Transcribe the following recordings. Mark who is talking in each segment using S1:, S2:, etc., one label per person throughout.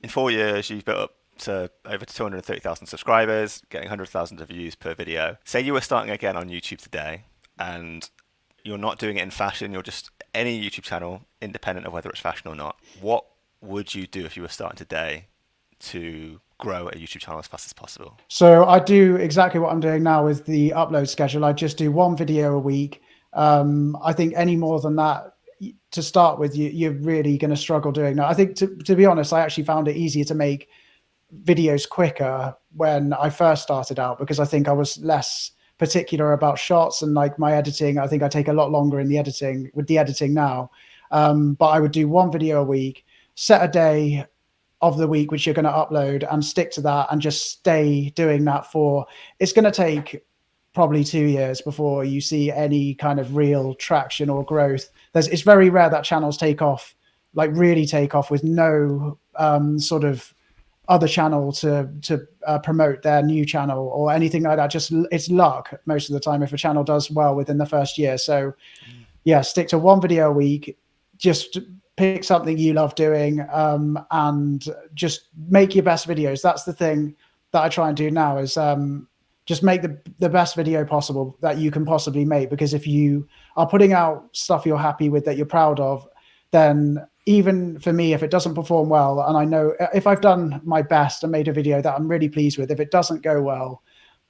S1: in 4 years, you've built up to over 230,000 subscribers, getting hundreds of thousands of views per video. Say you were starting again on YouTube today, and you're not doing it in fashion, you're just any YouTube channel, independent of whether it's fashion or not. What would you do if you were starting today to grow a YouTube channel as fast as possible?
S2: So I do exactly what I'm doing now with the upload schedule. I just do one video a week. I think any more than that, to start with, you're really going to struggle doing that. I think, to be honest, I actually found it easier to make videos quicker when I first started out, because I think I was less particular about shots and like my editing. I think I take a lot longer in the editing with the editing now. But I would do one video a week, set a day of the week which you're going to upload, and stick to that and just stay doing that for, it's going to take probably 2 years before you see any kind of real traction or growth. It's very rare that channels take off, like really take off, with no sort of other channel to promote their new channel or anything like that. Just, it's luck most of the time if a channel does well within the first year. So yeah, stick to one video a week, just pick something you love doing, and just make your best videos. That's the thing that I try and do now, is just make the best video possible that you can possibly make. Because if you are putting out stuff you're happy with, that you're proud of, then even for me, if it doesn't perform well, and I know if I've done my best and made a video that I'm really pleased with, if it doesn't go well,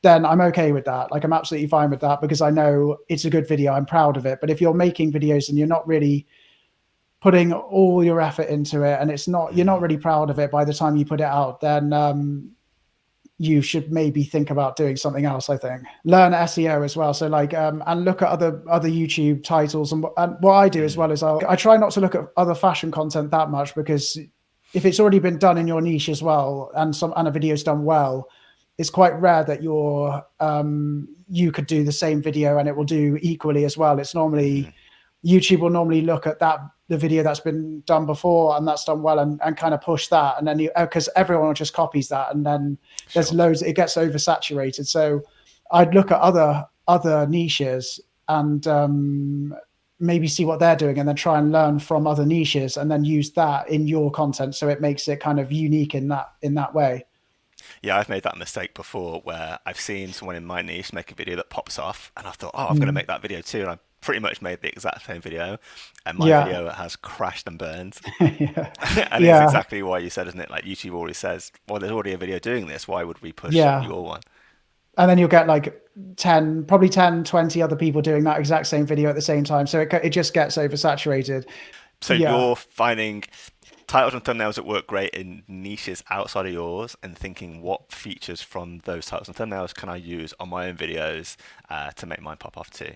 S2: then I'm okay with that. Like, I'm absolutely fine with that, because I know it's a good video. I'm proud of it. But if you're making videos and you're not really putting all your effort into it, and you're not really proud of it by the time you put it out, then you should maybe think about doing something else. I think learn SEO as well. So like, and look at other YouTube titles. And what I do as well is I try not to look at other fashion content that much, because if it's already been done in your niche as well, and a video's done well, it's quite rare that you could do the same video and it will do equally as well. It's normally YouTube will normally look at the video that's been done before and that's done well, and kind of push that. And then because everyone just copies that, and then there's loads, it gets oversaturated. So I'd look at other niches and maybe see what they're doing, and then try and learn from other niches, and then use that in your content. So it makes it kind of unique in that way.
S1: Yeah, I've made that mistake before, where I've seen someone in my niche make a video that pops off, and I thought, oh, I'm going to make that video too. And I pretty much made the exact same video, and my video has crashed and burned.
S2: Yeah.
S1: And it's exactly why you said, isn't it? Like, YouTube already says, well, there's already a video doing this. Why would we push your one?
S2: And then you'll get like probably 10, 20 other people doing that exact same video at the same time. So it just gets oversaturated.
S1: So you're finding titles and thumbnails that work great in niches outside of yours, and thinking, what features from those titles and thumbnails can I use on my own videos to make mine pop off too?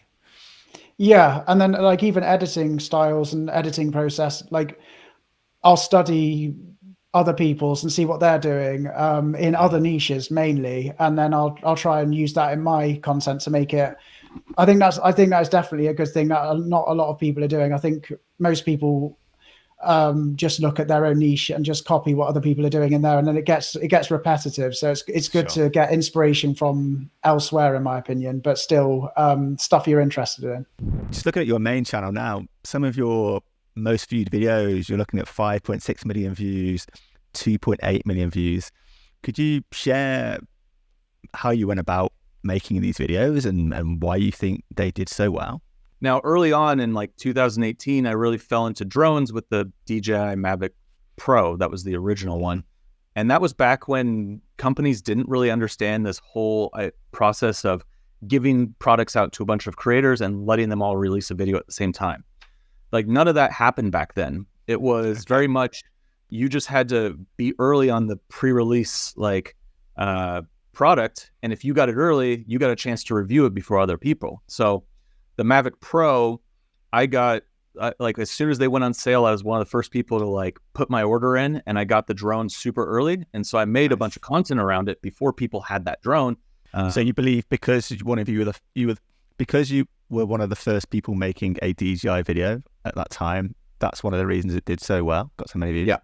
S2: Yeah. And then like even editing styles and editing process, like I'll study other people's and see what they're doing in other niches mainly. And then I'll try and use that in my content to make it. I think that's definitely a good thing that not a lot of people are doing. I think most people just look at their own niche and just copy what other people are doing in there, and then it gets repetitive. So it's good to get inspiration from elsewhere, in my opinion, but still stuff you're interested in.
S3: Just looking at your main channel now, some of your most viewed videos, you're looking at 5.6 million views, 2.8 million views. Could you share how you went about making these videos and why you think they did so well?
S4: Now, early on in like 2018, I really fell into drones with the DJI Mavic Pro. That was the original one. And that was back when companies didn't really understand this whole process of giving products out to a bunch of creators and letting them all release a video at the same time. Like, none of that happened back then. It was very much, you just had to be early on the pre-release product. And if you got it early, you got a chance to review it before other people. So the Mavic Pro, I got, like, as soon as they went on sale, I was one of the first people to like put my order in, and I got the drone super early. And so I made a bunch of content around it before people had that drone.
S3: So you believe because one of you because you were one of the first people making a DJI video at that time, that's one of the reasons it did so well, got so many views?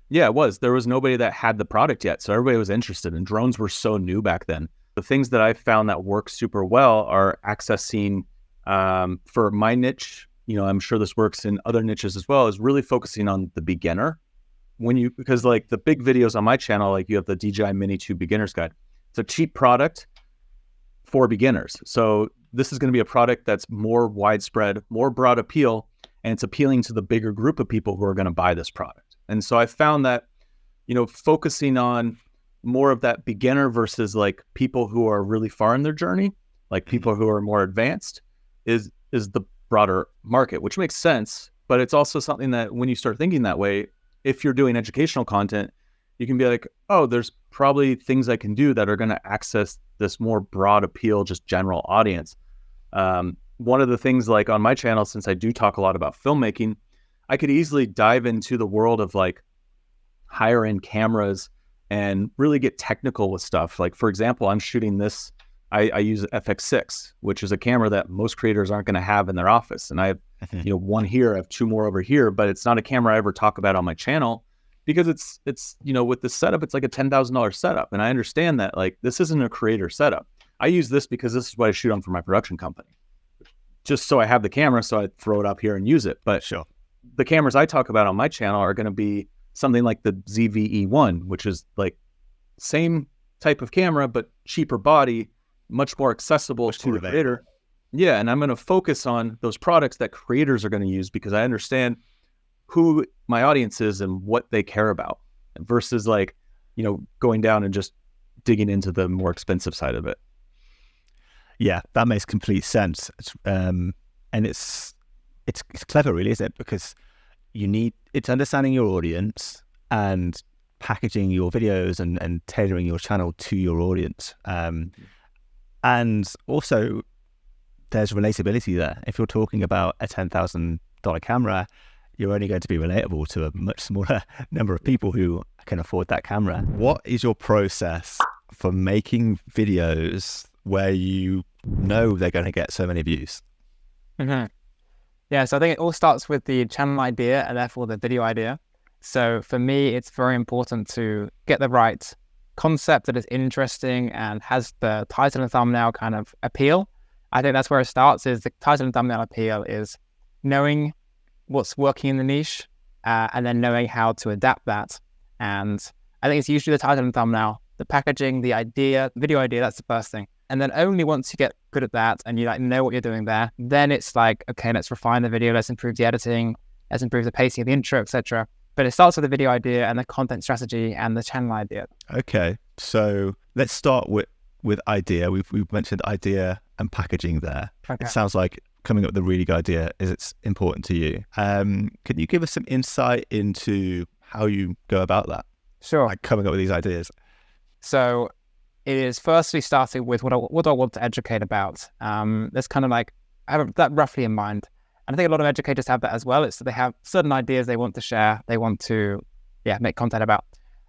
S4: Yeah, it was. There was nobody that had the product yet, so everybody was interested, and drones were so new back then. The things that I found that work super well are accessing, for my niche, you know, I'm sure this works in other niches as well, is really focusing on the beginner. because like the big videos on my channel, like you have the DJI Mini 2 Beginner's Guide. It's a cheap product for beginners. So this is going to be a product that's more widespread, more broad appeal, and it's appealing to the bigger group of people who are going to buy this product. And so I found that, focusing on more of that beginner versus like people who are really far in their journey, like people who are more advanced, is the broader market, which makes sense. But it's also something that when you start thinking that way, if you're doing educational content, you can be like, oh, there's probably things I can do that are going to access this more broad appeal, just general audience. One of the things like on my channel, since I do talk a lot about filmmaking, I could easily dive into the world of like higher end cameras and really get technical with stuff. Like, for example, I'm shooting this. I use FX6, which is a camera that most creators aren't going to have in their office. And I have, one here, I have two more over here, but it's not a camera I ever talk about on my channel because it's with the setup, it's like a $10,000 setup. And I understand that like, this isn't a creator setup. I use this because this is what I shoot on for my production company. Just so I have the camera, so I throw it up here and use it. But
S3: Sure.
S4: The cameras I talk about on my channel are going to be something like the ZV-E1, which is like same type of camera, but cheaper body, much more accessible to the creator. Yeah, and I'm going to focus on those products that creators are going to use because I understand who my audience is and what they care about versus like, going down and just digging into the more expensive side of it.
S3: Yeah, that makes complete sense. And it's clever, really, isn't it? Because it's understanding your audience and packaging your videos and tailoring your channel to your audience. And also, there's relatability there. If you're talking about a $10,000 camera, you're only going to be relatable to a much smaller number of people who can afford that camera. What is your process for making videos where you know they're going to get so many views?
S5: Mm-hmm. Yeah, so I think it all starts with the channel idea and therefore the video idea. So for me, it's very important to get the right concept that is interesting and has the title and thumbnail kind of appeal. I think that's where it starts, is the title and thumbnail appeal is knowing what's working in the niche and then knowing how to adapt that. And I think it's usually the title and thumbnail, the packaging, the idea, video idea, that's the first thing. And then only once you get good at that and you like know what you're doing there, then it's like, okay, let's refine the video, let's improve the editing, let's improve the pacing of the intro, etc. But it starts with the video idea and the content strategy and the channel idea.
S3: Okay, so let's start with idea. We've mentioned idea and packaging there.
S5: Okay.
S3: It sounds like coming up with a really good idea it's important to you. Can you give us some insight into how you go about that?
S5: Sure.
S3: Like coming up with these ideas.
S5: So it is firstly starting with what I want to educate about. That's kind of like, I have that roughly in mind. And I think a lot of educators have that as well. It's that they have certain ideas they want to share, they want to make content about.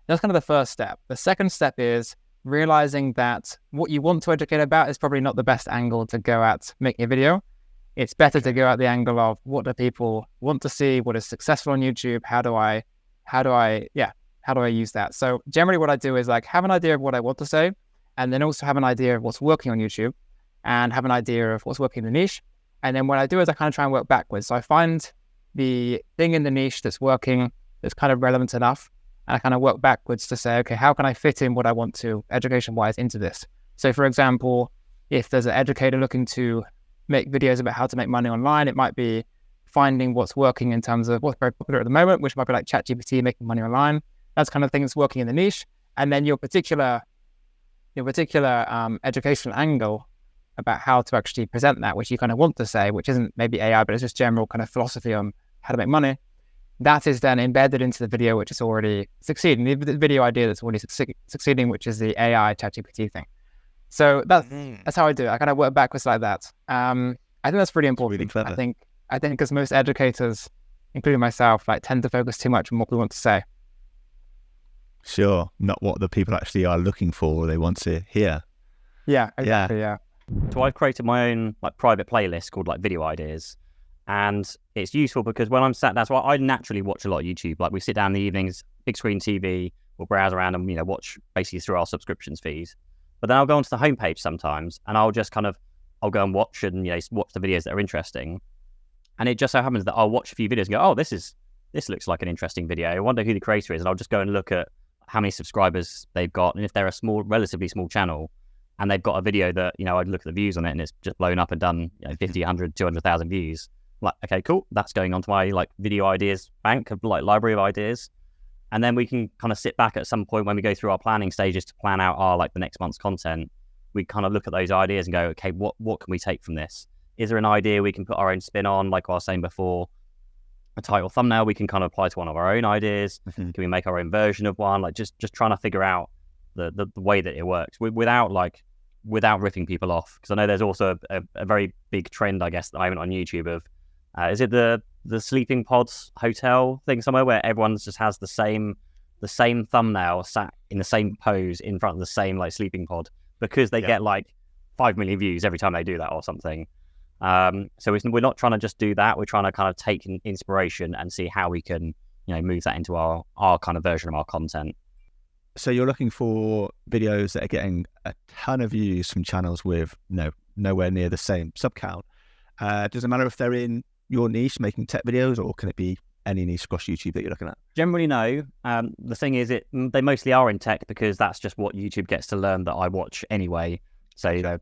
S5: That's kind of the first step. The second step is realizing that what you want to educate about is probably not the best angle to go at making a video. It's better to go at the angle of what do people want to see, what is successful on YouTube, how do I use that? So generally what I do is like have an idea of what I want to say, and then also have an idea of what's working on YouTube and have an idea of what's working in the niche. And then what I do is I kind of try and work backwards. So I find the thing in the niche that's working, that's kind of relevant enough, and I kind of work backwards to say, okay, how can I fit in what I want to education-wise into this? So for example, if there's an educator looking to make videos about how to make money online, it might be finding what's working in terms of what's very popular at the moment, which might be like ChatGPT making money online. That's kind of thing that's working in the niche. And then your particular educational angle about how to actually present that, which you kind of want to say, which isn't maybe AI, but it's just general kind of philosophy on how to make money. That is then embedded into the video, which is already succeeding. The video idea that's already succeeding, which is the AI ChatGPT thing. So that's how I do it. I kind of work backwards like that. I think that's really important.
S3: Really clever.
S5: I think because most educators, including myself, like tend to focus too much on what we want to say.
S3: Sure, not what the people actually are looking for or they want to hear.
S5: Yeah, exactly, yeah.
S6: So I've created my own like private playlist called like video ideas, and it's useful because when I'm sat, that's why I naturally watch a lot of YouTube. Like we sit down in the evenings, big screen TV, we'll browse around and watch basically through our subscriptions fees. But then I'll go onto the homepage sometimes, and I'll go and watch and watch the videos that are interesting. And it just so happens that I'll watch a few videos and go, oh, this is this looks like an interesting video. I wonder who the creator is, and I'll just go and look at how many subscribers they've got, and if they're a relatively small channel, and they've got a video that, you know, I'd look at the views on it and it's just blown up and done, you know, 50, 100, 200,000 views. Like, okay, cool. That's going onto my like video ideas bank of like library of ideas. And then we can kind of sit back at some point when we go through our planning stages to plan out our like the next month's content. We kind of look at those ideas and go, okay, what can we take from this? Is there an idea we can put our own spin on? Like I was saying before, a title thumbnail we can kind of apply to one of our own ideas. Can we make our own version of one? Like just trying to figure out the way that it works without ripping people off. Because I know there's also a very big trend, I guess, at the moment on YouTube of, is it the sleeping pods hotel thing somewhere where everyone just has the same thumbnail sat in the same pose in front of the same like sleeping pod because they get like 5 million views every time they do that or something. So we're not trying to just do that. We're trying to kind of take inspiration and see how we can, you know, move that into our kind of version of our content.
S3: So you're looking for videos that are getting a ton of views from channels with nowhere near the same sub count. Does it matter if they're in your niche making tech videos, or can it be any niche across YouTube that you're looking at?
S6: Generally, no. The thing is, they mostly are in tech because that's just what YouTube gets to learn that I watch anyway. So, you know,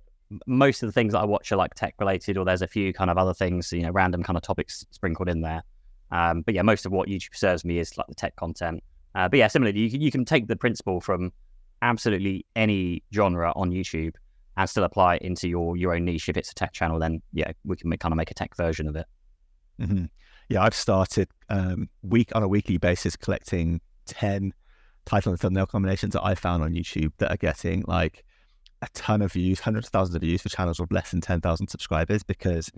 S6: most of the things that I watch are like tech related, or there's a few kind of other things, you know, random kind of topics sprinkled in there. But yeah, most of what YouTube serves me is like the tech content. But yeah, similarly, you can take the principle from absolutely any genre on YouTube and still apply it into your own niche. If it's a tech channel, then yeah, we can kind of make a tech version of it.
S3: Mm-hmm. Yeah, I've started on a weekly basis collecting 10 title and thumbnail combinations that I found on YouTube that are getting like a ton of views, hundreds of thousands of views for channels with less than 10,000 subscribers, because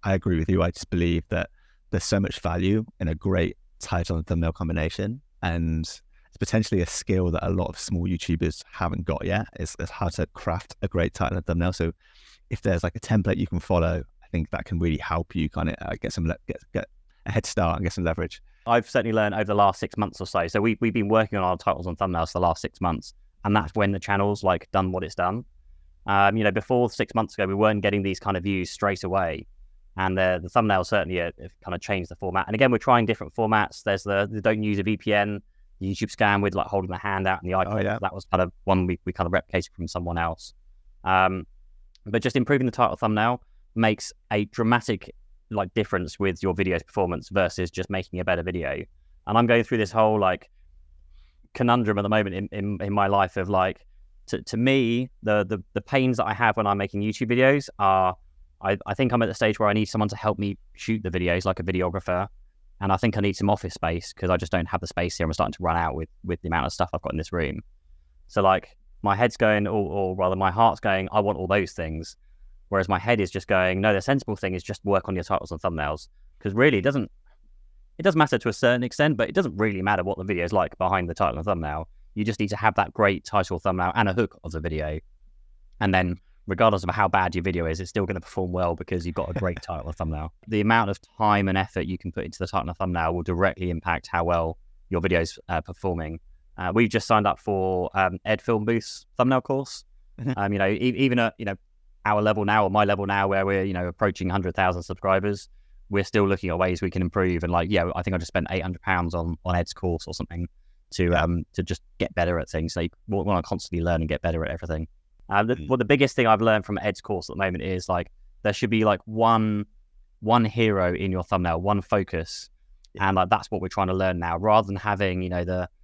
S3: I agree with you. I just believe that there's so much value in a great title and thumbnail combination, and it's potentially a skill that a lot of small YouTubers haven't got yet, is how to craft a great title and thumbnail. So if there's like a template you can follow, I think that can really help you kind of get a head start and get some leverage.
S6: I've certainly learned over the last 6 months or so. So we've been working on our titles and thumbnails for the last 6 months, and that's when the channel's like done what it's done. You know, before 6 months ago, we weren't getting these kind of views straight away, and the thumbnails certainly have kind of changed the format. And again, we're trying different formats. There's the don't use a VPN, the YouTube scan with like holding the hand out and the iPad. Oh, yeah. That was kind of one we kind of replicated from someone else. But just improving the title thumbnail makes a dramatic like difference with your video's performance versus just making a better video. And I'm going through this whole like conundrum at the moment in my life of like, to me, the pains that I have when I'm making YouTube videos are, I think I'm at the stage where I need someone to help me shoot the videos, like a videographer. And I think I need some office space because I just don't have the space here. I'm starting to run out with the amount of stuff I've got in this room. So like my head's going, or rather my heart's going, I want all those things. Whereas my head is just going, no, the sensible thing is just work on your titles and thumbnails. Because really it does matter to a certain extent, but it doesn't really matter what the video is like behind the title and thumbnail. You just need to have that great title, thumbnail, and a hook of the video. And then regardless of how bad your video is, it's still going to perform well because you've got a great title and thumbnail. The amount of time and effort you can put into the title and thumbnail will directly impact how well your video's performing. We've just signed up for Ed Film Booth's thumbnail course. You know, even at, you know, our level now, or my level now, where we're, you know, approaching 100,000 subscribers, we're still looking at ways we can improve. And like, yeah, I think I just spent £800 on Ed's course or something to just get better at things. So you want to constantly learn and get better at everything. The biggest thing I've learned from Ed's course at the moment is like, there should be like one hero in your thumbnail, one focus. And like, that's what we're trying to learn now, rather than having, you know,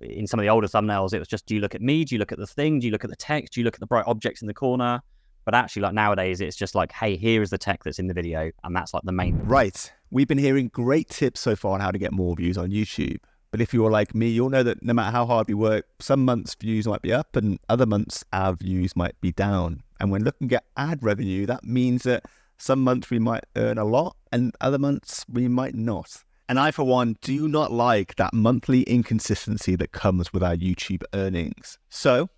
S6: in some of the older thumbnails, it was just, do you look at me? Do you look at the thing? Do you look at the text? Do you look at the bright objects in the corner? But actually, like nowadays, it's just like, hey, here is the tech that's in the video. And that's like the main.
S3: Right. We've been hearing great tips so far on how to get more views on YouTube. But if you're like me, you'll know that no matter how hard we work, some months views might be up and other months our views might be down. And when looking at ad revenue, that means that some months we might earn a lot and other months we might not. And I, for one, do not like that monthly inconsistency that comes with our YouTube earnings. So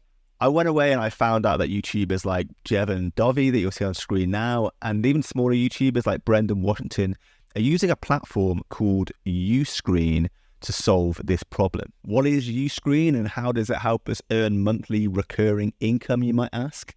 S3: I went away and I found out that YouTubers like JevenDovey that you'll see on screen now, and even smaller YouTubers like Brendan Washington, are using a platform called UScreen to solve this problem. What is UScreen and how does it help us earn monthly recurring income, you might ask?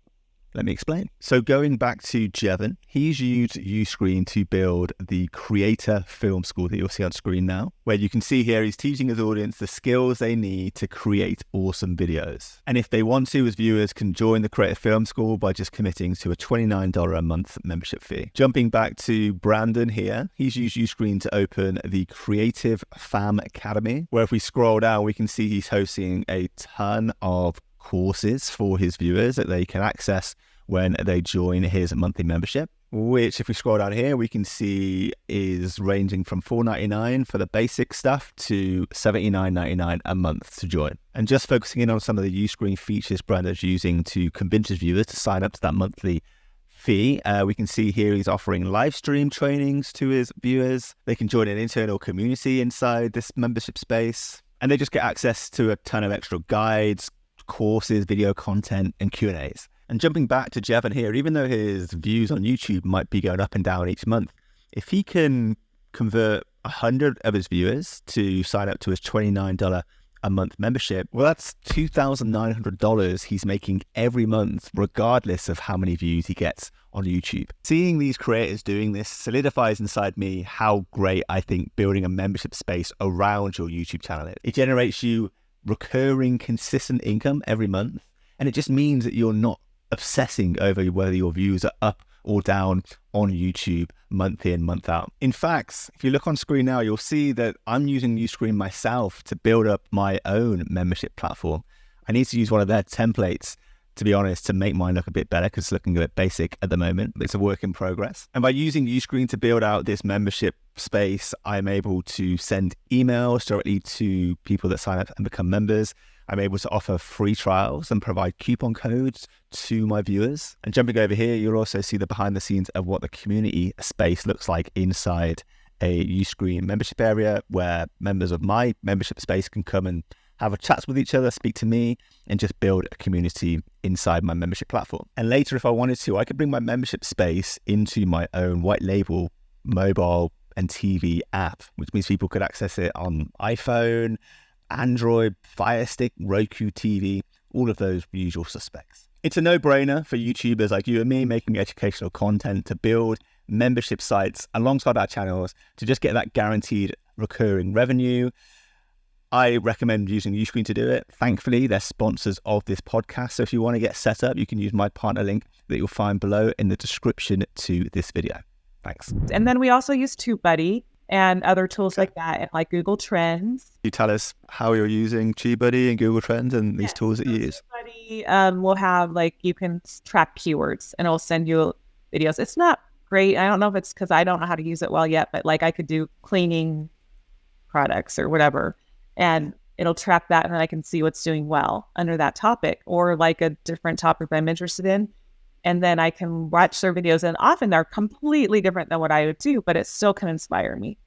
S3: Let me explain. So going back to Jeven, he's used UScreen to build the Creator Film School that you'll see on screen now, where you can see here he's teaching his audience the skills they need to create awesome videos. And if they want to, as viewers can join the Creator Film School by just committing to a $29 a month membership fee. Jumping back to Brandon here, he's used UScreen to open the Creative Fam Academy, where if we scroll down, we can see he's hosting a ton of courses for his viewers that they can access when they join his monthly membership, which if we scroll down here, we can see is ranging from $4.99 for the basic stuff to $79.99 a month to join. And just focusing in on some of the UScreen features Brandon's using to convince his viewers to sign up to that monthly fee, we can see here he's offering live stream trainings to his viewers. They can join an internal community inside this membership space, and they just get access to a ton of extra guides, courses, video content, and Q&As. And jumping back to Jeven here, even though his views on YouTube might be going up and down each month, if he can convert 100 of his viewers to sign up to his $29 a month membership, well, that's $2,900 he's making every month, regardless of how many views he gets on YouTube. Seeing these creators doing this solidifies inside me how great I think building a membership space around your YouTube channel is. It generates you recurring, consistent income every month, and it just means that you're not obsessing over whether your views are up or down on YouTube month in, month out. In fact, if you look on screen now, you'll see that I'm using UScreen myself to build up my own membership platform. I need to use one of their templates, to be honest, to make mine look a bit better, because it's looking a bit basic at the moment. It's a work in progress. And by using UScreen to build out this membership space, I'm able to send emails directly to people that sign up and become members. I'm able to offer free trials and provide coupon codes to my viewers. And jumping over here, you'll also see the behind the scenes of what the community space looks like inside a UScreen membership area, where members of my membership space can come and have a chats with each other, speak to me, and just build a community inside my membership platform. And later, if I wanted to, I could bring my membership space into my own white label mobile and TV app, which means people could access it on iPhone, Android, Fire Stick, Roku TV, all of those usual suspects. It's a no-brainer for YouTubers like you and me making educational content to build membership sites alongside our channels to just get that guaranteed recurring revenue. I recommend using UScreen to do it. Thankfully, they're sponsors of this podcast. So if you want to get set up, you can use my partner link that you'll find below in the description to this video. Thanks.
S7: And then we also use TubeBuddy and other tools like that, and like Google Trends.
S3: Can you tell us how you're using TubeBuddy and Google Trends and these tools that you use?
S7: TubeBuddy will have, like, you can track keywords and it'll send you videos. It's not great. I don't know if it's because I don't know how to use it well yet, but like I could do cleaning products or whatever, and it'll track that, and then I can see what's doing well under that topic, or like a different topic that I'm interested in. And then I can watch their videos, and often they're completely different than what I would do, but it still can inspire me.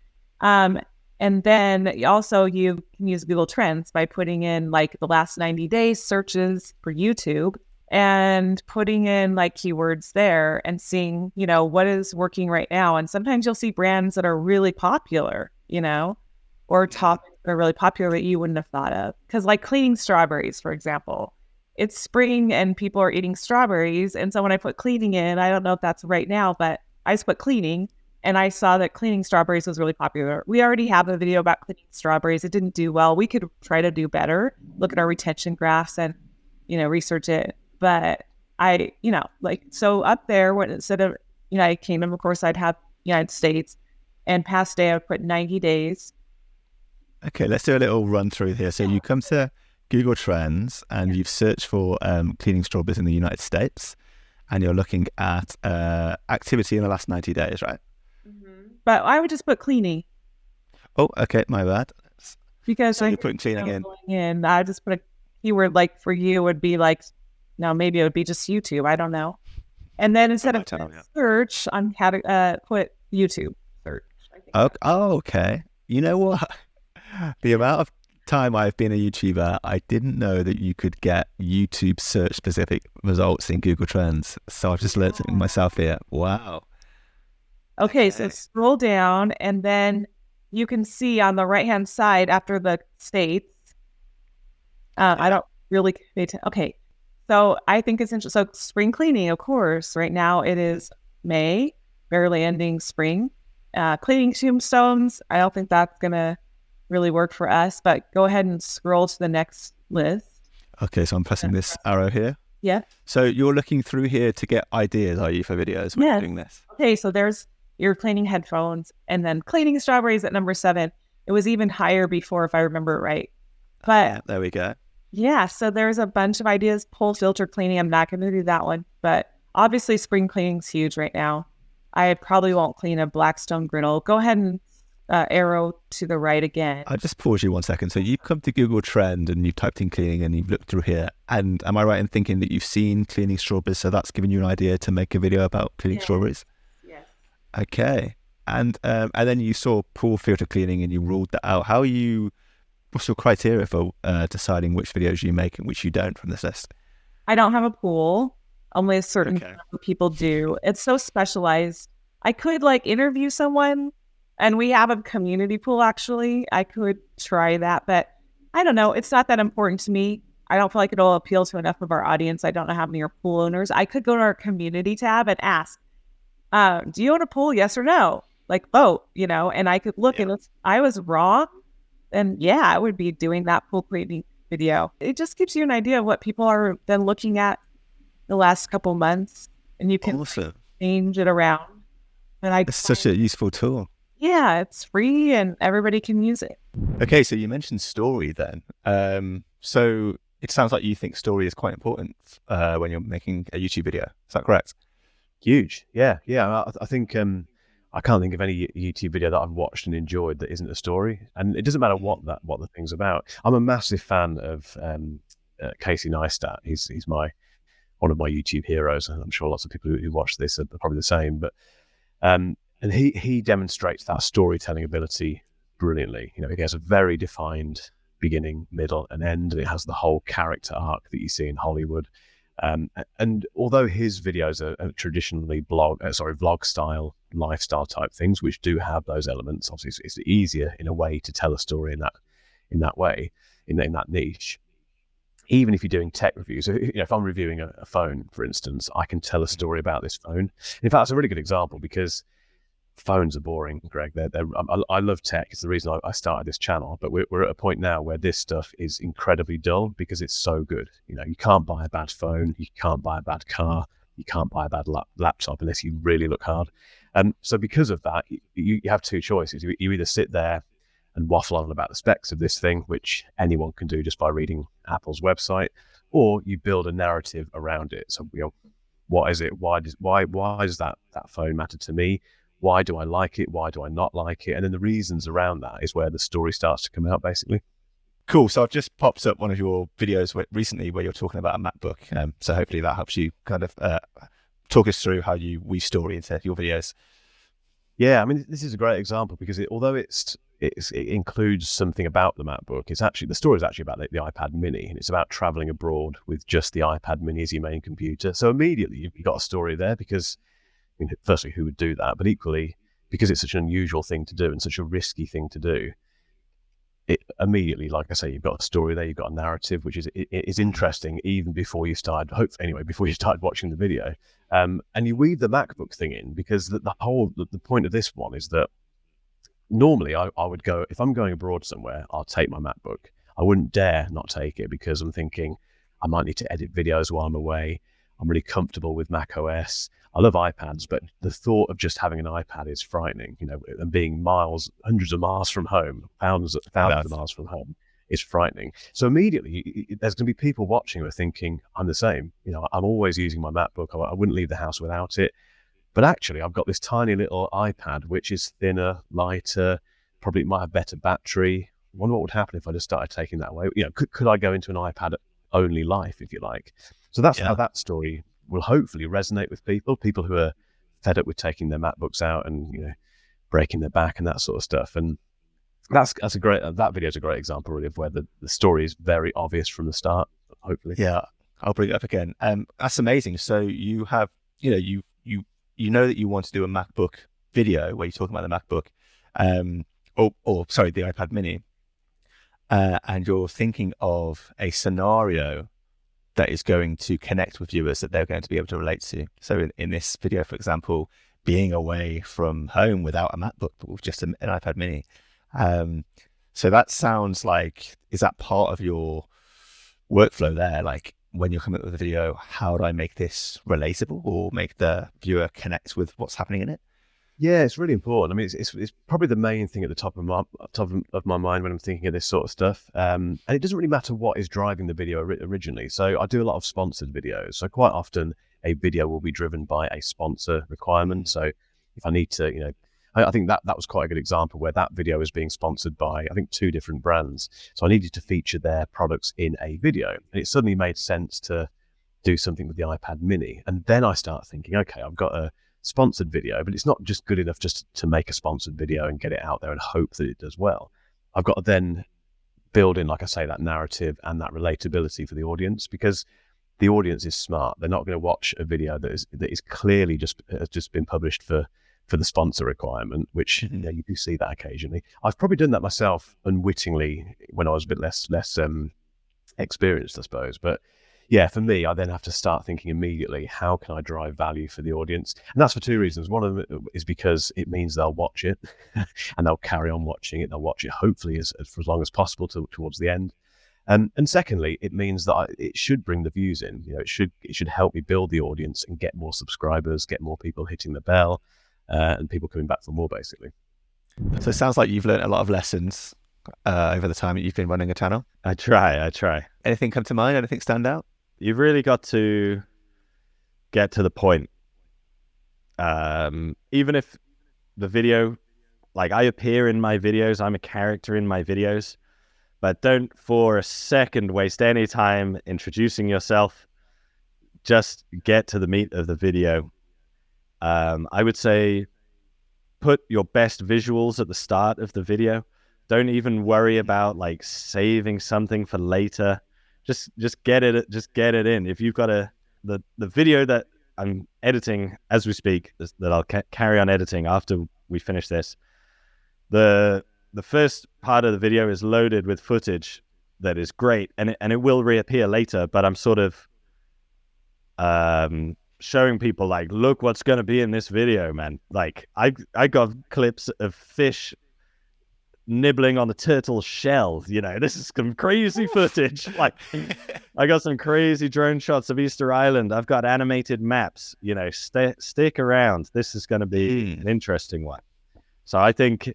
S7: And then also you can use Google Trends by putting in like the last 90 days searches for YouTube and putting in like keywords there and seeing, you know, what is working right now. And sometimes you'll see brands that are really popular, you know, or topics that are really popular that you wouldn't have thought of. Because like cleaning strawberries, for example, it's spring and people are eating strawberries. And so when I put cleaning in, I don't know if that's right now, but I just put cleaning, and I saw that cleaning strawberries was really popular. We already have a video about cleaning strawberries. It didn't do well. We could try to do better, look at our retention graphs and, you know, research it. But I, you know, like, so up there, when instead of United Kingdom, of course, I'd have United States, and past day, I would put 90 days.
S3: Okay, let's do a little run through here. So you come to Google Trends and you've searched for cleaning strawberries in the United States, and you're looking at activity in the last 90 days, right?
S7: Mm-hmm. But I would just put cleaning.
S3: Oh, okay, my bad.
S7: Because
S3: so you're putting cleaning
S7: in. I just put a keyword, like for you would be like, no, maybe it would be just YouTube. I don't know. And then instead of search, I'm put YouTube search.
S3: Oh, okay. You know what? The amount of time I've been a YouTuber, I didn't know that you could get YouTube search specific results in Google Trends. So I've just learned something myself here. Wow.
S7: Okay, so scroll down, and then you can see on the right-hand side after the states. I don't really pay attention. Okay, So I think it's interesting. So spring cleaning, of course. Right now it is May, barely ending spring. Cleaning tombstones, I don't think that's going to really work for us, but go ahead and scroll to the next list.
S3: Okay, so I'm pressing this arrow here.
S7: Yeah.
S3: So you're looking through here to get ideas, are you, for videos when you're doing this?
S7: Okay, so there's your cleaning headphones, and then cleaning strawberries at number 7. It was even higher before, if I remember it right. But
S3: there we go.
S7: Yeah, so there's a bunch of ideas. Pole filter cleaning, I'm not going to do that one, but obviously spring cleaning's huge right now. I probably won't clean a Blackstone griddle. Go ahead and arrow to the right again.
S3: I'll just pause you 1 second. So you've come to Google Trend and you've typed in cleaning and you've looked through here. And am I right in thinking that you've seen cleaning strawberries? So that's given you an idea to make a video about cleaning strawberries?
S7: Yes.
S3: Okay. And then you saw pool filter cleaning and you ruled that out. What's your criteria for deciding which videos you make and which you don't from this list?
S7: I don't have a pool. Only a certain people do. It's so specialized. I could interview someone, and we have a community pool actually. I could try that, but I don't know. It's not that important to me. I don't feel like it'll appeal to enough of our audience. I don't know how many are pool owners. I could go to our community tab and ask, do you own a pool? Yes or no? Vote, and I could look and if I was wrong, then I would be doing that pool cleaning video. It just gives you an idea of what people are then looking at the last couple months, and you can change it around. And
S3: it's such a useful tool.
S7: Yeah, it's free and everybody can use it.
S3: Okay, so you mentioned story then. So it sounds like you think story is quite important when you're making a YouTube video. Is that correct?
S8: Huge. Yeah. I think I can't think of any YouTube video that I've watched and enjoyed that isn't a story. And it doesn't matter what the thing's about. I'm a massive fan of Casey Neistat. He's one of my YouTube heroes, and I'm sure lots of people who watch this are probably the same. But and he demonstrates that storytelling ability brilliantly. He has a very defined beginning, middle, and end, and it has the whole character arc that you see in Hollywood. And although his videos are traditionally vlog style, lifestyle type things, which do have those elements, obviously it's easier in a way to tell a story in that way, in that niche. Even if you're doing tech reviews, if I'm reviewing a phone, for instance, I can tell a story about this phone. In fact, it's a really good example because phones are boring, Greg. I love tech. It's the reason I started this channel. But we're at a point now where this stuff is incredibly dull because it's so good. You can't buy a bad phone. You can't buy a bad car. You can't buy a bad laptop unless you really look hard. So because of that, you have two choices. You either sit there and waffle on about the specs of this thing, which anyone can do just by reading Apple's website, or you build a narrative around it. So, what is it? Why does that phone matter to me? Why do I like it? Why do I not like it? And then the reasons around that is where the story starts to come out, basically.
S3: Cool. So I've just popped up one of your videos recently where you're talking about a MacBook. So hopefully that helps you kind of talk us through how you weave story into your videos.
S8: Yeah, I mean, this is a great example because although it includes something about the MacBook, the story is actually about the iPad Mini, and it's about traveling abroad with just the iPad Mini as your main computer. So immediately you've got a story there because, firstly, who would do that? But equally, because it's such an unusual thing to do and such a risky thing to do, it immediately, like I say, you've got a story there, you've got a narrative, which is interesting even before you started, before you started watching the video. And you weave the MacBook thing in because the point of this one is that normally I would go, if I'm going abroad somewhere, I'll take my MacBook. I wouldn't dare not take it because I'm thinking I might need to edit videos while I'm away. I'm really comfortable with Mac OS. I love iPads, but the thought of just having an iPad is frightening, and being hundreds of miles from home, thousands of miles from home is frightening. So immediately there's going to be people watching who are thinking, I'm the same. I'm always using my MacBook. I wouldn't leave the house without it. But actually, I've got this tiny little iPad, which is thinner, lighter, probably might have better battery. I wonder what would happen if I just started taking that away. Could I go into an iPad-only life, if you like? So that's how that story will hopefully resonate with people who are fed up with taking their MacBooks out and breaking their back and that sort of stuff. And that video is a great example, really, of where the story is very obvious from the start. Hopefully,
S3: yeah, I'll bring it up again. That's amazing. So you have, you know that you want to do a MacBook video where you're talking about the MacBook, the iPad Mini, and you're thinking of a scenario that is going to connect with viewers, that they're going to be able to relate to. So in this video, for example, being away from home without a MacBook, but with just an iPad mini. So that sounds like, is that part of your workflow there? Like when you're coming up with a video, how do I make this relatable or make the viewer connect with what's happening in it?
S8: Yeah, it's really important. I mean, it's probably the main thing at the top of my mind when I'm thinking of this sort of stuff. And it doesn't really matter what is driving the video originally. So I do a lot of sponsored videos. So quite often a video will be driven by a sponsor requirement. So if I need to, I think that was quite a good example where that video is being sponsored by, I think, 2 different brands. So I needed to feature their products in a video. And it suddenly made sense to do something with the iPad mini. And then I start thinking, okay, I've got a sponsored video, but it's not just good enough just to make a sponsored video and get it out there and hope that it does well. I've got to then build in, like I say, that narrative and that relatability for the audience, because the audience is smart. They're not going to watch a video that is clearly has just been published for the sponsor requirement, which you do see that occasionally. I've probably done that myself unwittingly when I was a bit less experienced, I suppose. But yeah, for me, I then have to start thinking immediately, how can I drive value for the audience? And that's for 2 reasons. One of them is because it means they'll watch it and they'll carry on watching it. They'll watch it hopefully for as long as possible towards the end. And secondly, it means that it should bring the views in. It should help me build the audience and get more subscribers, get more people hitting the bell, and people coming back for more, basically.
S3: So it sounds like you've learned a lot of lessons over the time that you've been running a channel.
S4: I try.
S3: Anything come to mind? Anything stand out?
S4: You've really got to get to the point. Even if the video, like I appear in my videos, I'm a character in my videos, but don't for a second waste any time introducing yourself. Just get to the meat of the video. I would say put your best visuals at the start of the video. Don't even worry about like saving something for later. Just get it in. If you've got the video that I'm editing as we speak, that I'll carry on editing after we finish this, the first part of the video is loaded with footage that is great, and it will reappear later, but I'm sort of showing people like, look what's going to be in this video, man. Like I got clips of fish nibbling on the turtle shell. This is some crazy footage. Like I got some crazy drone shots of Easter Island. I've got animated maps. Stick around. This is going to be an interesting one. So I think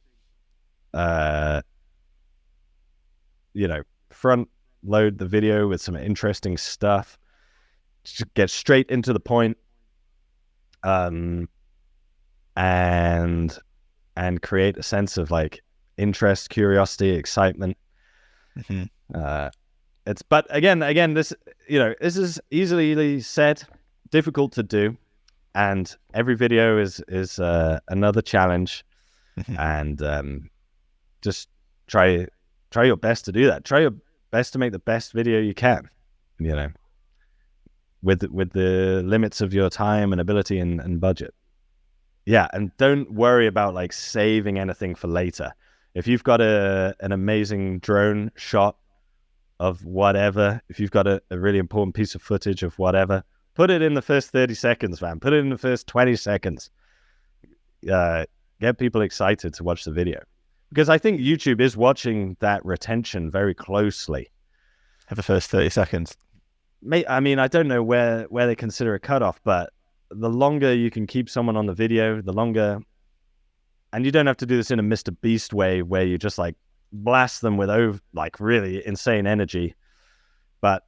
S4: front load the video with some interesting stuff. Just get straight into the point, and create a sense of like interest, curiosity, excitement. But again, this is easily said, difficult to do, and every video is another challenge. And just try your best to do that. Try your best to make the best video you can. With the limits of your time and ability and budget. Yeah, and don't worry about like saving anything for later. If you've got an amazing drone shot of whatever, if you've got a really important piece of footage of whatever, put it in the first 30 seconds, man. Put it in the first 20 seconds. Get people excited to watch the video. Because I think YouTube is watching that retention very closely.
S3: Have the first 30 seconds.
S4: I mean, I don't know where they consider a cutoff, but the longer you can keep someone on the video, the longer. And you don't have to do this in a Mr. Beast way where you just like blast them with really insane energy. But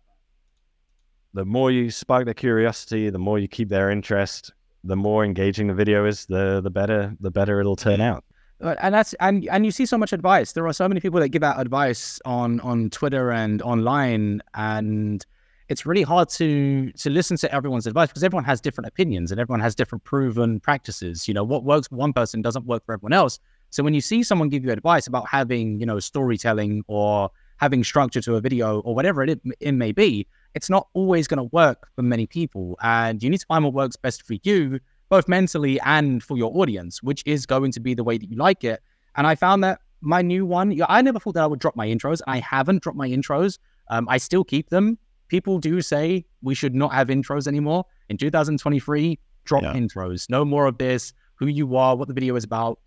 S4: the more you spark their curiosity, the more you keep their interest, the more engaging the video is, the better it'll turn out.
S5: And you see so much advice. There are so many people that give out advice on Twitter and online, and it's really hard to listen to everyone's advice because everyone has different opinions and everyone has different proven practices. What works for one person doesn't work for everyone else. So when you see someone give you advice about having, storytelling or having structure to a video or whatever it may be, it's not always going to work for many people. And you need to find what works best for you, both mentally and for your audience, which is going to be the way that you like it. And I found that my new one, I never thought that I would drop my intros. I haven't dropped my intros. I still keep them.
S9: people do say we should not have intros anymore. In 2023, drop intros. No more of this, who you are, what the video is about.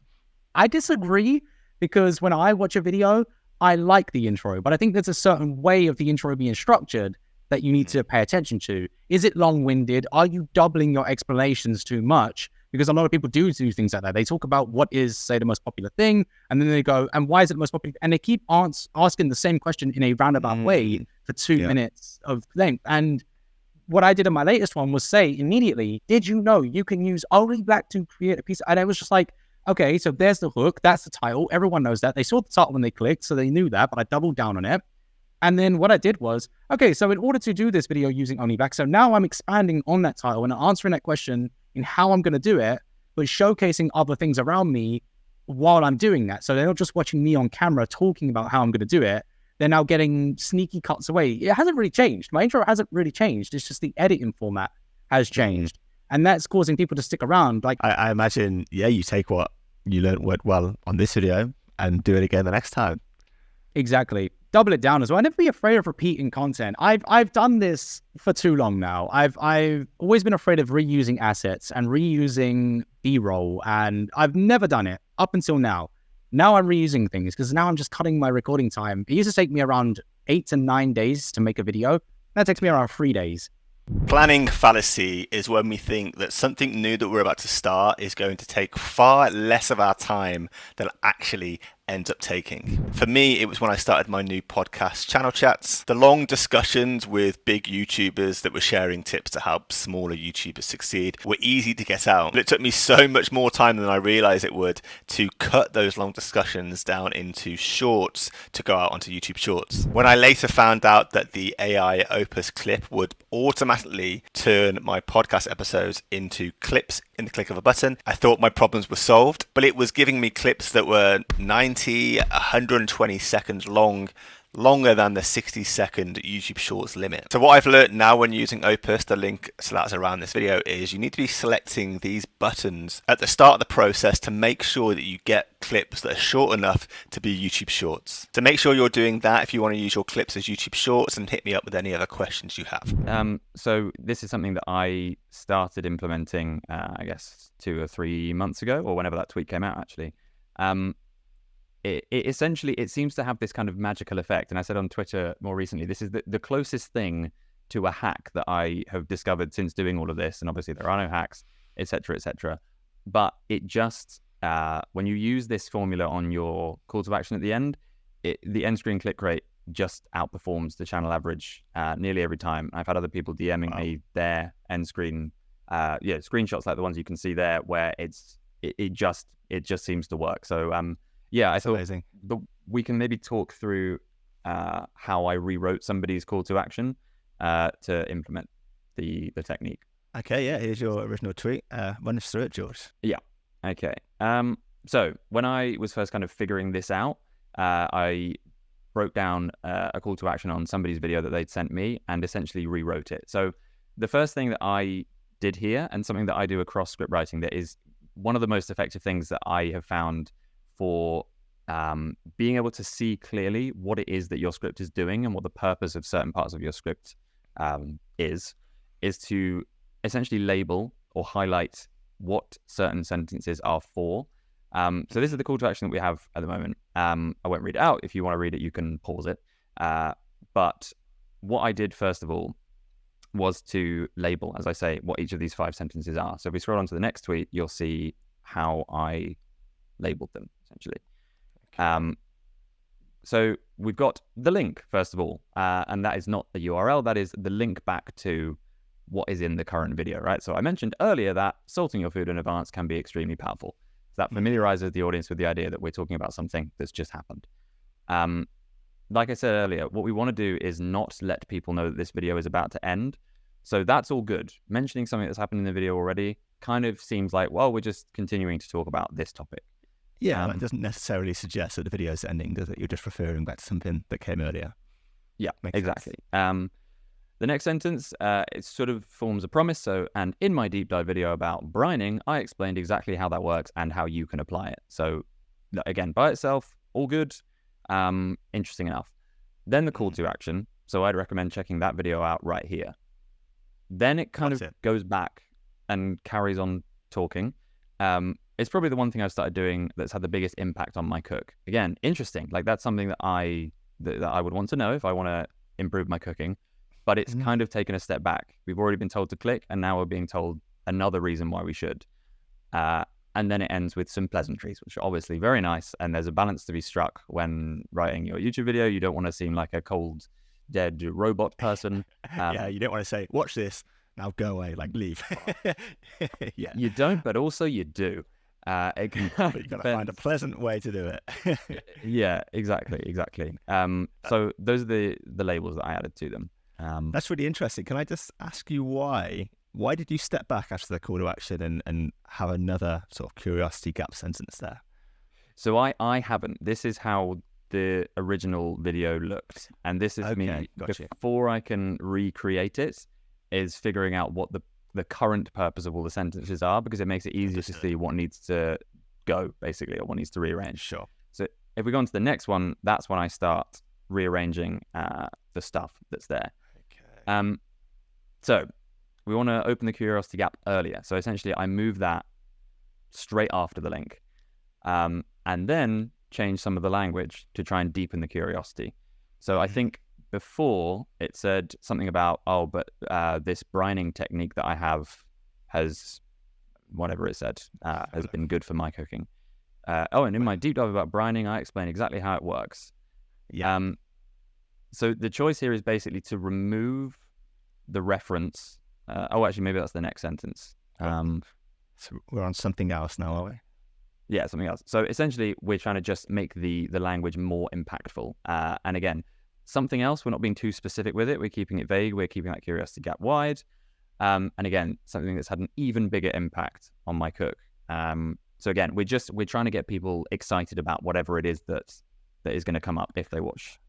S9: I disagree, because when I watch a video, I like the intro, but I think there's a certain way of the intro being structured that you need to pay attention to. Is it long-winded? Are you doubling your explanations too much? Because a lot of people do things like that. They talk about what is, say, the most popular thing, and then they go, and why is it the most popular? And they keep asking the same question in a roundabout way for 2 minutes of length. And what I did in my latest one was say immediately, did you know you can use only black to create a piece? And I was just like, okay, so there's the hook, that's the title. Everyone knows that. They saw the title when they clicked, so they knew that, but I doubled down on it. And then what I did was, okay, so in order to do this video using only black, so now I'm expanding on that title and answering that question in how I'm going to do it, but showcasing other things around me while I'm doing that. So they're not just watching me on camera talking about how I'm going to do it. They're now getting sneaky cuts away. It hasn't really changed. My intro hasn't really changed. It's just the editing format has changed. And that's causing people to stick around. Like
S3: I imagine, you take what you learned worked well on this video and do it again the next time.
S9: Exactly. Double it down as well. Never be afraid of repeating content. I've done this for too long now. I've always been afraid of reusing assets and reusing B-roll, and I've never done it up until now. Now I'm reusing things because now I'm just cutting my recording time. It used to take me around 8 to 9 days to make a video. That takes me around 3 days.
S1: Planning fallacy is when we think that something new that we're about to start is going to take far less of our time than it actually ends up taking. For me, it was when I started my new podcast, Channel Chats. The long discussions with big YouTubers that were sharing tips to help smaller YouTubers succeed were easy to get out. But it took me so much more time than I realized it would to cut those long discussions down into shorts to go out onto YouTube Shorts. When I later found out that the AI Opus clip would automatically turn my podcast episodes into clips in the click of a button, I thought my problems were solved, but it was giving me clips that were 120 seconds long, longer than the 60-second YouTube Shorts limit. So what I've learned now when using Opus, the link so that's around this video, is you need to be selecting these buttons at the start of the process to make sure that you get clips that are short enough to be YouTube Shorts. So make sure you're doing that if you want to use your clips as YouTube Shorts, and hit me up with any other questions you have.
S6: So this is something that I started implementing, I guess 2 or 3 months ago, or whenever that tweet came out, actually. It essentially, it seems to have this kind of magical effect. And I said on Twitter more recently, this is the closest thing to a hack that I have discovered since doing all of this. And obviously there are no hacks, etc., etc. But it just, when you use this formula on your call to action at the end, the end screen click rate just outperforms the channel average nearly every time. I've had other people DMing me their end screen, screenshots like the ones you can see there, where it just seems to work. So I thought
S3: amazing.
S6: We can maybe talk through how I rewrote somebody's call to action to implement the technique.
S3: Okay, here's your original tweet. Run us through it, George.
S6: Yeah. Okay. So when I was first kind of figuring this out, I broke down a call to action on somebody's video that they'd sent me and essentially rewrote it. So the first thing that I did here, and something that I do across script writing, that is one of the most effective things that I have found for being able to see clearly what it is that your script is doing and what the purpose of certain parts of your script is to essentially label or highlight what certain sentences are for. So this is the call to action that we have at the moment. I won't read it out. If you want to read it, you can pause it. But what I did first of all was to label, as I say, what each of these 5 sentences are. So if we scroll on to the next tweet, you'll see how I labeled them, essentially. So we've got the link, first of all, and that is not the URL, that is the link back to what is in the current video, right? So I mentioned earlier that salting your food in advance can be extremely powerful. So that familiarizes the audience with the idea that we're talking about something that's just happened. Like I said earlier, what we want to do is not let people know that this video is about to end. So that's all good. Mentioning something that's happened in the video already kind of seems like, well, we're just continuing to talk about this topic.
S3: Yeah, it doesn't necessarily suggest that the video is ending, does it? You're just referring back to something that came earlier.
S6: Yeah,
S3: Makes
S6: exactly. The next sentence, it sort of forms a promise. So, and in my deep dive video about brining, I explained exactly how that works and how you can apply it. So again, by itself, all good, interesting enough. Then the call to action.
S4: So I'd recommend checking that video out right here. Then it kind of goes back and carries on talking. It's probably the one thing I've started doing that's had the biggest impact on my cook. Again, interesting. Like that's something that I would want to know if I want to improve my cooking. But it's kind of taken a step back. We've already been told to click, and now we're being told another reason why we should. And then it ends with some pleasantries, which are obviously very nice. And there's a balance to be struck when writing your YouTube video. You don't want to seem like a cold, dead robot person.
S3: Yeah, you don't want to say, watch this, now go away, like leave. Yeah,
S4: you don't, but also you do. It can,
S3: but you've got to find a pleasant way to do it.
S4: Yeah, exactly. So those are the labels that I added to them.
S3: That's really interesting. Can I just ask you why? Why did you step back after the call to action and have another sort of curiosity gap sentence there?
S4: So I haven't. This is how the original video looked. And this is me, before I can recreate it, is figuring out what the current purpose of all the sentences are, because it makes it easier to see what needs to go, basically, or what needs to rearrange.
S3: Sure.
S4: So if we go on to the next one, that's when I start rearranging the stuff that's there.
S3: Okay.
S4: So we want to open the curiosity gap earlier. So essentially, I move that straight after the link, and then change some of the language to try and deepen the curiosity. So I think before it said something about, this brining technique that I have has, whatever it said, has been good for my cooking. And in my deep dive about brining, I explain exactly how it works.
S3: Yeah.
S4: So the choice here is basically to remove the reference. Actually, maybe that's the next sentence.
S3: So we're on something else now, are we?
S4: Yeah, something else. So essentially, we're trying to just make the language more impactful. And again, something else, we're not being too specific with it. We're keeping it vague. We're keeping that curiosity gap wide. And again, something that's had an even bigger impact on my cook. So again, we're trying to get people excited about whatever it is that is going to come up if they watch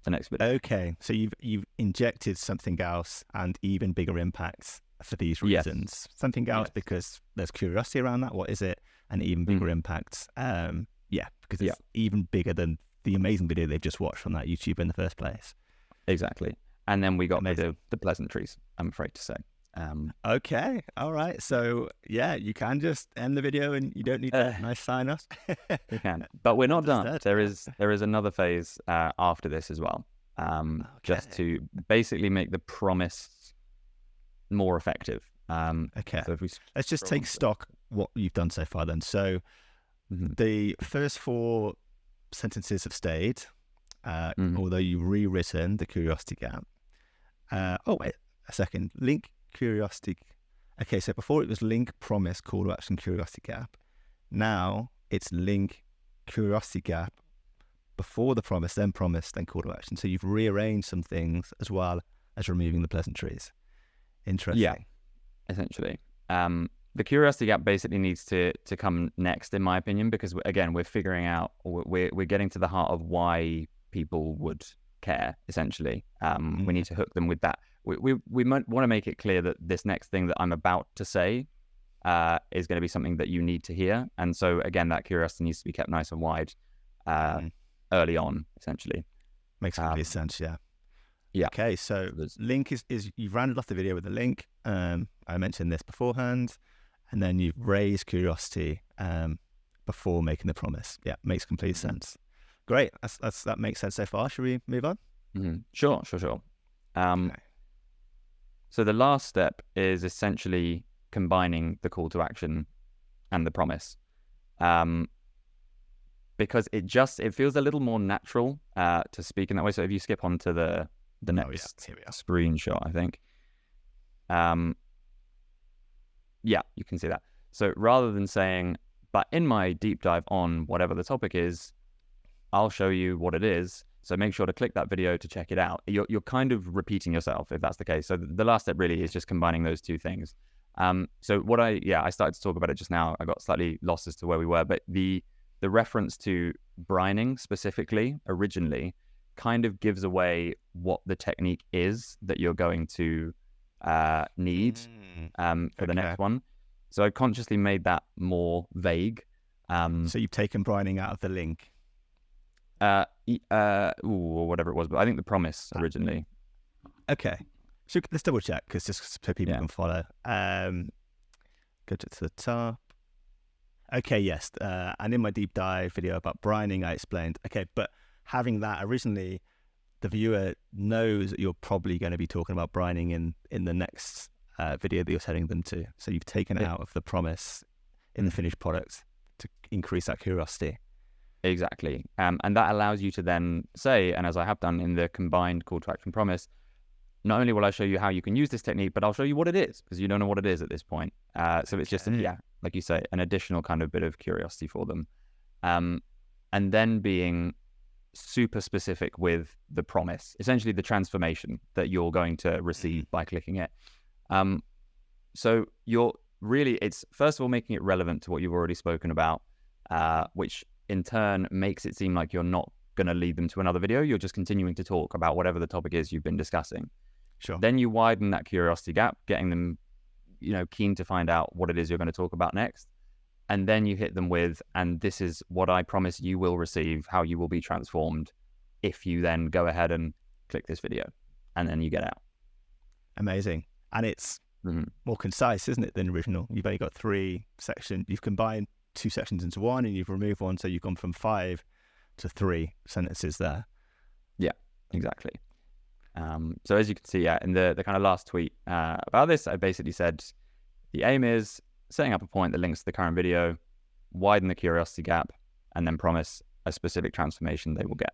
S4: the next video.
S3: Okay, so you've injected something else and even bigger impacts for these reasons. Yes. Something else because there's curiosity around that. What is it? And even bigger impacts. Because it's even bigger than the amazing video they've just watched from that YouTuber in the first place.
S4: Exactly. And then we got the pleasantries, I'm afraid to say.
S3: Okay, all right. So you can just end the video and you don't need a nice sign off.
S4: You can, but we're not done. There is another phase after this as well, just to basically make the promise more effective.
S3: Okay,
S4: so if
S3: let's just take stock what you've done so far then. So the first 4 sentences have stayed, although you've rewritten the curiosity gap. Wait a second, link curiosity. Okay, so before it was link promise call to action curiosity gap. Now it's link curiosity gap before the promise then call to action. So you've rearranged some things as well as removing the pleasantries. Interesting.
S4: Yeah, essentially. The curiosity gap basically needs to come next, in my opinion, because again, we're figuring out, we're getting to the heart of why people would care, essentially. We need to hook them with that. We might want to make it clear that this next thing that I'm about to say is going to be something that you need to hear. And so again, that curiosity needs to be kept nice and wide early on, essentially.
S3: Makes complete sense, yeah.
S4: Yeah.
S3: Okay, so link is you've rounded off the video with a link. I mentioned this beforehand, and then you've raised curiosity before making the promise. Yeah, makes complete sense. Great, that makes sense so far. Should we move on?
S4: Sure. Okay. So the last step is essentially combining the call to action and the promise, because it feels a little more natural to speak in that way. So if you skip on to the next screenshot, I think. You can see that. So rather than saying, but in my deep dive on whatever the topic is, I'll show you what it is. So make sure to click that video to check it out. You're kind of repeating yourself if that's the case. So the last step really is just combining those two things. So what I started to talk about it just now. I got slightly lost as to where we were, but the reference to brining specifically originally kind of gives away what the technique is that you're going to need for the next one. So I consciously made that more vague.
S3: So you've taken brining out of the link?
S4: Or whatever it was, but I think the promise originally.
S3: Okay. So let's double check, because just so people can follow. Go to the top. Okay, yes. And in my deep dive video about brining, I explained, okay, but having that originally, the viewer knows that you're probably going to be talking about brining in the next video that you're sending them to. So you've taken it out of the promise in the finished product to increase that curiosity.
S10: Exactly. And that allows you to then say, and as I have done in the combined call to action promise, not only will I show you how you can use this technique, but I'll show you what it is, because you don't know what it is at this point. So it's just, like you say, an additional kind of bit of curiosity for them. And then being super specific with the promise, essentially the transformation that you're going to receive by clicking it. So you're really, it's first of all making it relevant to what you've already spoken about, which in turn makes it seem like you're not going to lead them to another video. You're just continuing to talk about whatever the topic is you've been discussing.
S3: Sure.
S10: Then you widen that curiosity gap, getting them, keen to find out what it is you're going to talk about next. And then you hit them with, and this is what I promise you will receive, how you will be transformed if you then go ahead and click this video. And then you get out.
S3: Amazing. And it's more concise, isn't it, than original? You've only got 3 sections. You've combined 2 sections into one, and you've removed one. So you've gone from 5 to 3 sentences there.
S10: Yeah, exactly. So as you can see, in the kind of last tweet about this, I basically said the aim is setting up a point that links to the current video, widen the curiosity gap, and then promise a specific transformation they will get.